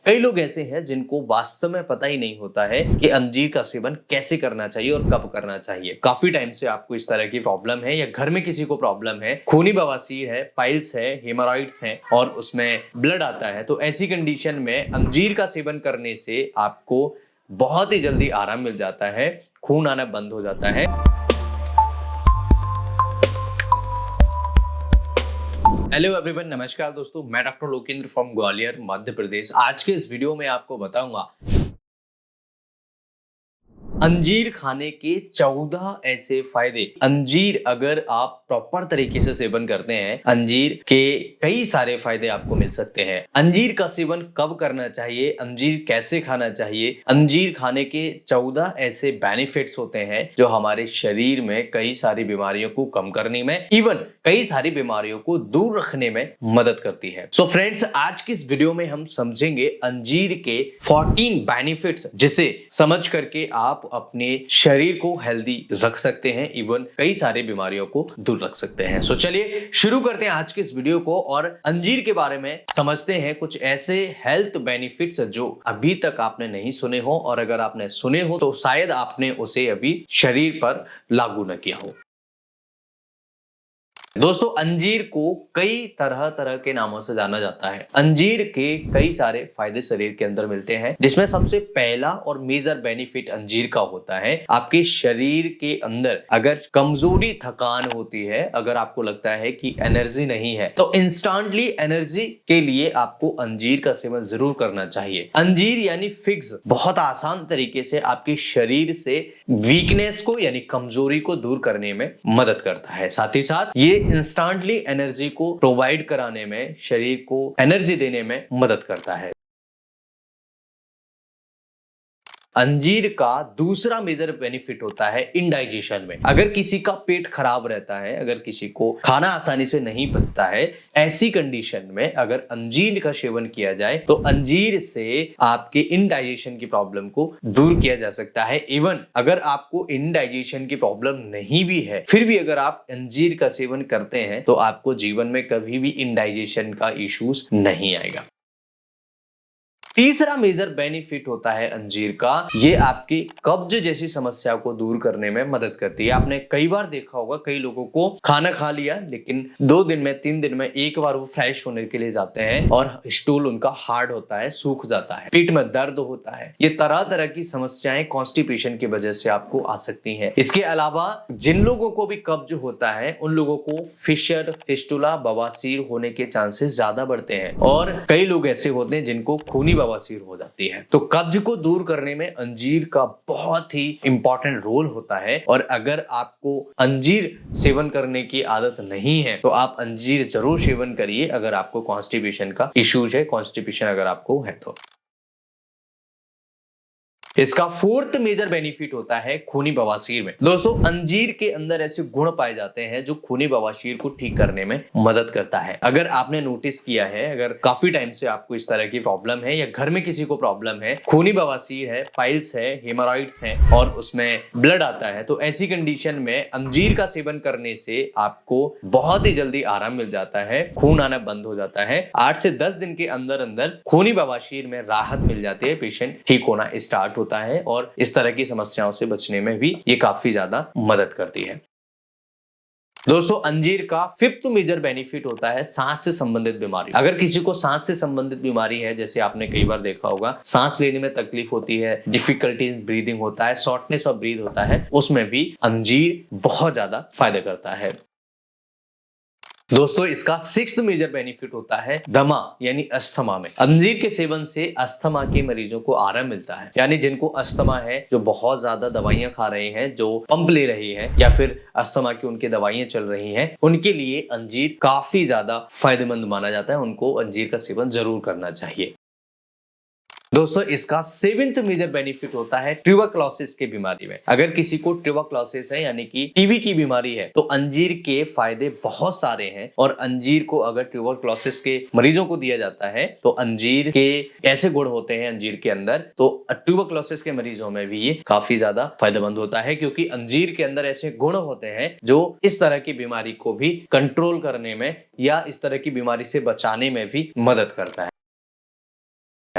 कई लोग ऐसे हैं जिनको वास्तव में पता ही नहीं होता है कि अंजीर का सेवन कैसे करना चाहिए और कब करना चाहिए। काफी टाइम से आपको इस तरह की प्रॉब्लम है या घर में किसी को प्रॉब्लम है, खूनी बवासीर है, पाइल्स है, हेमोरॉइड्स है और उसमें ब्लड आता है, तो ऐसी कंडीशन में अंजीर का सेवन करने से आपको बहुत ही जल्दी आराम मिल जाता है, खून आना बंद हो जाता है। हेलो एवरीवन, नमस्कार दोस्तों, मैं डॉक्टर लोकेंद्र फ्रॉम ग्वालियर मध्य प्रदेश। आज के इस वीडियो में आपको बताऊंगा अंजीर खाने के 14 ऐसे फायदे। अंजीर अगर आप प्रॉपर तरीके से सेवन करते हैं, अंजीर के कई सारे फायदे आपको मिल सकते हैं। अंजीर का सेवन कब करना चाहिए, अंजीर कैसे खाना चाहिए, अंजीर खाने के 14 ऐसे बेनिफिट्स होते हैं जो हमारे शरीर में कई सारी बीमारियों को कम करने में, इवन कई सारी बीमारियों को दूर रखने में मदद करती है। सो फ्रेंड्स, आज की इस वीडियो में हम समझेंगे अंजीर के 14 बेनिफिट्स, जिसे समझ करके आप अपने शरीर को हेल्दी रख सकते हैं, इवन कई सारी बीमारियों को दूर रख सकते हैं। सो चलिए शुरू करते हैं आज के इस वीडियो को और अंजीर के बारे में समझते हैं कुछ ऐसे हेल्थ बेनिफिट्स जो अभी तक आपने नहीं सुने हो, और अगर आपने सुने हो तो शायद आपने उसे अभी शरीर पर लागू न किया हो। दोस्तों, अंजीर को कई तरह तरह के नामों से जाना जाता है। अंजीर के कई सारे फायदे शरीर के अंदर मिलते हैं, जिसमें सबसे पहला और मेजर बेनिफिट अंजीर का होता है आपके शरीर के अंदर अगर कमजोरी, थकान होती है, अगर आपको लगता है कि एनर्जी नहीं है, तो इंस्टेंटली एनर्जी के लिए आपको अंजीर का सेवन जरूर करना चाहिए। अंजीर यानी फिग्स बहुत आसान तरीके से आपके शरीर से वीकनेस को यानी कमजोरी को दूर करने में मदद करता है। साथ ही साथ ये इंस्टेंटली एनर्जी को प्रोवाइड कराने में, शरीर को एनर्जी देने में मदद करता है। अंजीर का दूसरा मेजर बेनिफिट होता है इंडाइजेशन में। अगर किसी का पेट खराब रहता है, अगर किसी को खाना आसानी से नहीं पचता है, ऐसी कंडीशन में अगर अंजीर का सेवन किया जाए तो अंजीर से आपके इंडाइजेशन की प्रॉब्लम को दूर किया जा सकता है। इवन अगर आपको इंडाइजेशन की प्रॉब्लम नहीं भी है, फिर भी अगर आप अंजीर का सेवन करते हैं तो आपको जीवन में कभी भी इंडाइजेशन का इश्यूज नहीं आएगा। तीसरा मेजर बेनिफिट होता है अंजीर का, ये आपकी कब्ज जैसी समस्या को दूर करने में मदद करती है। आपने कई बार देखा होगा, कई लोगों को खाना खा लिया लेकिन 2 दिन में, 3 दिन में एक बार वो फ्रेश होने के लिए जाते हैं और स्टूल उनका हार्ड होता है, सूख जाता है, पेट में दर्द होता है। ये तरह तरह की समस्याएं कॉन्स्टिपेशन की वजह से आपको आ सकती है। इसके अलावा जिन लोगों को भी कब्ज होता है, उन लोगों को फिशर, फिस्टुला, बवासीर होने के चांसेस ज्यादा बढ़ते हैं, और कई लोग ऐसे होते हैं जिनको खूनी बवासीर हो जाती है। तो कब्ज को दूर करने में अंजीर का बहुत ही इंपॉर्टेंट रोल होता है, और अगर आपको अंजीर सेवन करने की आदत नहीं है तो आप अंजीर जरूर सेवन करिए अगर आपको कॉन्स्टिपेशन का इश्यूज है, कॉन्स्टिपेशन अगर आपको है तो। इसका फोर्थ मेजर बेनिफिट होता है खूनी बवासीर में। दोस्तों, अंजीर के अंदर ऐसे गुण पाए जाते हैं जो खूनी बवासीर को ठीक करने में मदद करता है। अगर आपने नोटिस किया है, अगर काफी टाइम से आपको इस तरह की प्रॉब्लम है या घर में किसी को प्रॉब्लम है, खूनी बवासीर है, पाइल्स है, हेमोरॉइड्स है और उसमें ब्लड आता है, तो ऐसी कंडीशन में अंजीर का सेवन करने से आपको बहुत ही जल्दी आराम मिल जाता है, खून आना बंद हो जाता है। 8 से 10 दिन के अंदर अंदर खूनी बवासीर में राहत मिल जाती है, पेशेंट ठीक होना स्टार्ट होता है, और इस तरह की समस्याओं से बचने में भी ये काफी ज्यादा मदद करती है। दोस्तों, अंजीर का फिफ्थ मेजर बेनिफिट होता है सांस से संबंधित बीमारी। अगर किसी को सांस से संबंधित बीमारी है, जैसे आपने कई बार देखा होगा सांस लेने में तकलीफ होती है, डिफिकल्टीज ब्रीदिंग होता है, शॉर्टनेस ऑफ ब्रीथ होता है, उसमें भी अंजीर बहुत ज्यादा फायदा करता है। दोस्तों, इसका सिक्स्थ मेजर बेनिफिट होता है दमा यानी अस्थमा में। अंजीर के सेवन से अस्थमा के मरीजों को आराम मिलता है, यानी जिनको अस्थमा है, जो बहुत ज्यादा दवाइयां खा रहे हैं, जो पंप ले रहे हैं, या फिर अस्थमा की उनकी दवाइयां चल रही हैं, उनके लिए अंजीर काफी ज्यादा फायदेमंद माना जाता है। उनको अंजीर का सेवन जरूर करना चाहिए। दोस्तों, इसका सेवेंथ मेजर बेनिफिट होता है ट्यूबरक्लोसिस की बीमारी में। अगर किसी को ट्यूबरक्लोसिस है यानी कि टीबी की बीमारी है, तो अंजीर के फायदे बहुत सारे हैं, और अंजीर को अगर ट्यूबरक्लोसिस के मरीजों को दिया जाता है तो अंजीर के ऐसे गुण होते हैं अंजीर के अंदर, तो ट्यूबरक्लोसिस के मरीजों में भी ये काफी ज्यादा फायदेमंद होता है, क्योंकि अंजीर के अंदर ऐसे गुण होते हैं जो इस तरह की बीमारी को भी कंट्रोल करने में या इस तरह की बीमारी से बचाने में भी मदद करता है।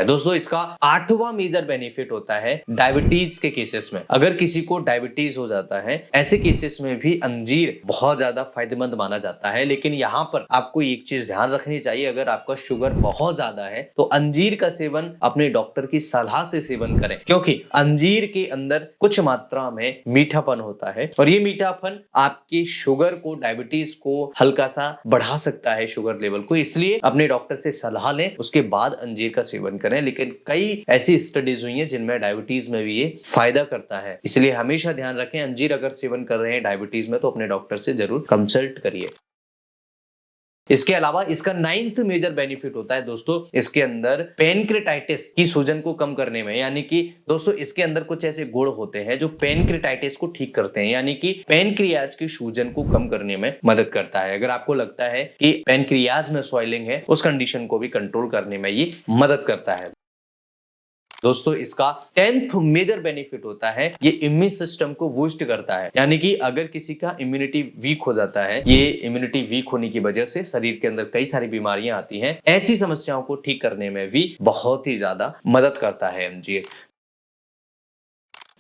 दोस्तों इसका 8वां मेजर बेनिफिट होता है डायबिटीज के केसेस में। अगर किसी को डायबिटीज हो जाता है, ऐसे केसेस में भी अंजीर बहुत ज्यादा फायदेमंद माना जाता है। लेकिन यहाँ पर आपको एक चीज ध्यान रखनी चाहिए, अगर आपका शुगर बहुत ज्यादा है तो अंजीर का सेवन अपने डॉक्टर की सलाह से सेवन करें, क्योंकि अंजीर के अंदर कुछ मात्रा में मीठापन होता है और ये मीठापन आपकी शुगर को, डायबिटीज को हल्का सा बढ़ा सकता है, शुगर लेवल को। इसलिए अपने डॉक्टर से सलाह लें, उसके बाद अंजीर का सेवन करें। लेकिन कई ऐसी स्टडीज हुई हैं जिनमें डायबिटीज में भी ये फायदा करता है, इसलिए हमेशा ध्यान रखें, अंजीर अगर सेवन कर रहे हैं डायबिटीज में तो अपने डॉक्टर से जरूर कंसल्ट करिए। इसके अलावा इसका 9th मेजर बेनिफिट होता है दोस्तों, इसके अंदर पेनक्रेटाइटिस की सूजन को कम करने में। यानी कि दोस्तों इसके अंदर कुछ ऐसे गुण होते हैं जो पेनक्रेटाइटिस को ठीक करते हैं, यानी कि पेनक्रियाज की सूजन को कम करने में मदद करता है। अगर आपको लगता है कि पेनक्रियाज में स्वेलिंग है, उस कंडीशन को भी कंट्रोल करने में ये मदद करता है। दोस्तों इसका 10th मेजर बेनिफिट होता है, ये इम्यून सिस्टम को बूस्ट करता है। यानी कि अगर किसी का इम्यूनिटी वीक हो जाता है, ये इम्यूनिटी वीक होने की वजह से शरीर के अंदर कई सारी बीमारियां आती हैं, ऐसी समस्याओं को ठीक करने में भी बहुत ही ज्यादा मदद करता है अंजीर।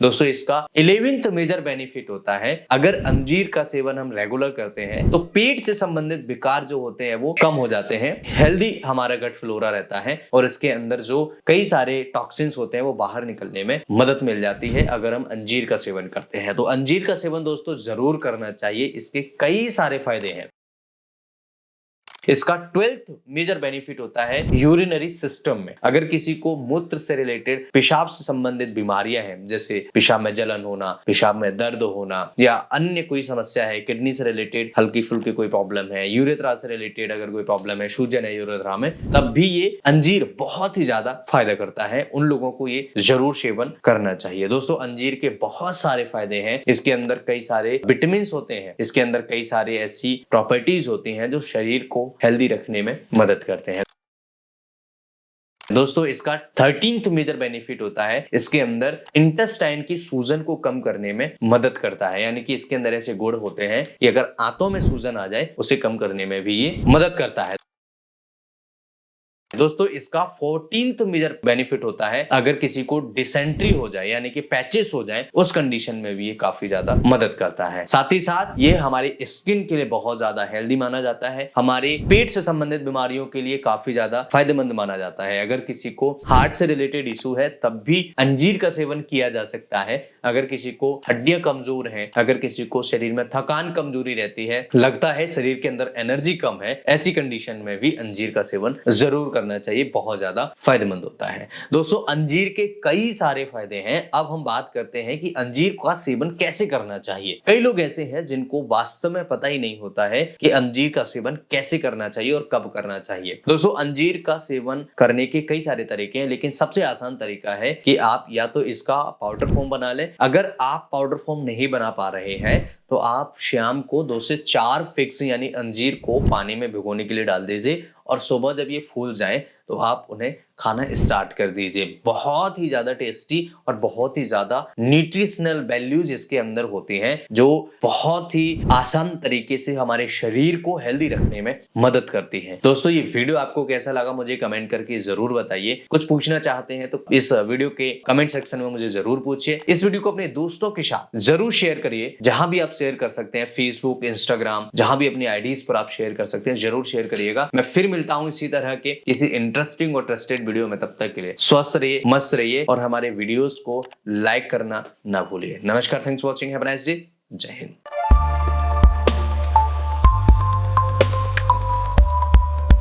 दोस्तों इसका 11th मेजर बेनिफिट होता है, अगर अंजीर का सेवन हम रेगुलर करते हैं तो पेट से संबंधित विकार जो होते हैं वो कम हो जाते हैं, हेल्दी हमारा गट फ्लोरा रहता है और इसके अंदर जो कई सारे टॉक्सिन्स होते हैं वो बाहर निकलने में मदद मिल जाती है अगर हम अंजीर का सेवन करते हैं। तो अंजीर का सेवन दोस्तों जरूर करना चाहिए, इसके कई सारे फायदे हैं। इसका 12th मेजर बेनिफिट होता है यूरिनरी सिस्टम में। अगर किसी को मूत्र से रिलेटेड, पेशाब से संबंधित बीमारियां हैं, जैसे पेशाब में जलन होना, पेशाब में दर्द होना या अन्य कोई समस्या है, किडनी से रिलेटेड हल्की फुल्की कोई प्रॉब्लम है, यूरेथ्रा से रिलेटेड अगर कोई प्रॉब्लम है, सूजन है यूरेथ्रा में, तब भी ये अंजीर बहुत ही ज्यादा फायदा करता है। उन लोगों को ये जरूर सेवन करना चाहिए। दोस्तों अंजीर के बहुत सारे फायदे हैं, इसके अंदर कई सारे विटामिन होते हैं, इसके अंदर कई सारे ऐसी प्रॉपर्टीज होती हैं जो शरीर को हेल्दी रखने में मदद करते हैं। दोस्तों इसका 13th मेजर बेनिफिट होता है, इसके अंदर इंटेस्टाइन की सूजन को कम करने में मदद करता है। यानी कि इसके अंदर ऐसे गुण होते हैं कि अगर आंतों में सूजन आ जाए उसे कम करने में भी ये मदद करता है। दोस्तों इसका 14th मेजर बेनिफिट होता है, अगर किसी को डिसेंट्री हो जाए यानी कि पैचेस हो जाए, उस कंडीशन में भी ये काफी ज्यादा मदद करता है। साथ ही साथ ये हमारे स्किन के लिए बहुत ज्यादा हेल्दी माना जाता है, हमारे पेट से संबंधित बीमारियों के लिए काफी ज्यादा फायदेमंद माना जाता है। अगर किसी को हार्ट से रिलेटेड इशू है तब भी अंजीर का सेवन किया जा सकता है। अगर किसी को हड्डियां कमजोर हैं, अगर किसी को शरीर में थकान कमजोरी रहती है, लगता है शरीर के अंदर एनर्जी कम है, ऐसी कंडीशन में भी अंजीर का सेवन जरूर करना चाहिए, बहुत ज्यादा फायदेमंद होता है। दोस्तों अंजीर के कई सारे फायदे हैं। अब हम बात करते हैं कि अंजीर का सेवन कैसे करना चाहिए। कई लोग ऐसे हैं जिनको वास्तव में पता ही नहीं होता है कि अंजीर का सेवन कैसे करना चाहिए और कब करना चाहिए। दोस्तों अंजीर का सेवन करने के कई सारे तरीके हैं, लेकिन सबसे आसान तरीका है कि आप या तो इसका पाउडर फॉर्म बना लें। अगर आप पाउडर फॉर्म नहीं बना पा रहे हैं तो आप शाम को 2 से 4 फिक्स यानी अंजीर को पानी में भिगोने के लिए डाल दीजिए और सुबह जब ये फूल जाए तो आप उन्हें खाना स्टार्ट कर दीजिए। बहुत ही ज्यादा टेस्टी और बहुत ही ज्यादा न्यूट्रिशनल वैल्यूज इसके अंदर होती हैं जो बहुत ही आसान तरीके से हमारे शरीर को हेल्दी रखने में मदद करती हैं। दोस्तों ये वीडियो आपको कैसा लगा मुझे कमेंट करके जरूर बताइए। कुछ पूछना चाहते हैं तो इस वीडियो के कमेंट सेक्शन में मुझे जरूर पूछिए। इस वीडियो को अपने दोस्तों के साथ जरूर शेयर करिए, जहां भी आप शेयर कर सकते हैं, फेसबुक, इंस्टाग्राम, जहां भी अपनी आईडीज पर आप शेयर कर सकते हैं, जरूर शेयर करिएगा। मैं फिर मिलता हूं इसी तरह के किसी इंटरेस्टिंग और ट्रस्टेड वीडियो में। तब तक के लिए स्वस्थ रहिए, मस्त रहिए और हमारे वीडियोस को लाइक करना ना भूलिए। नमस्कार, thanks for watching, have a nice day, जय हिंद।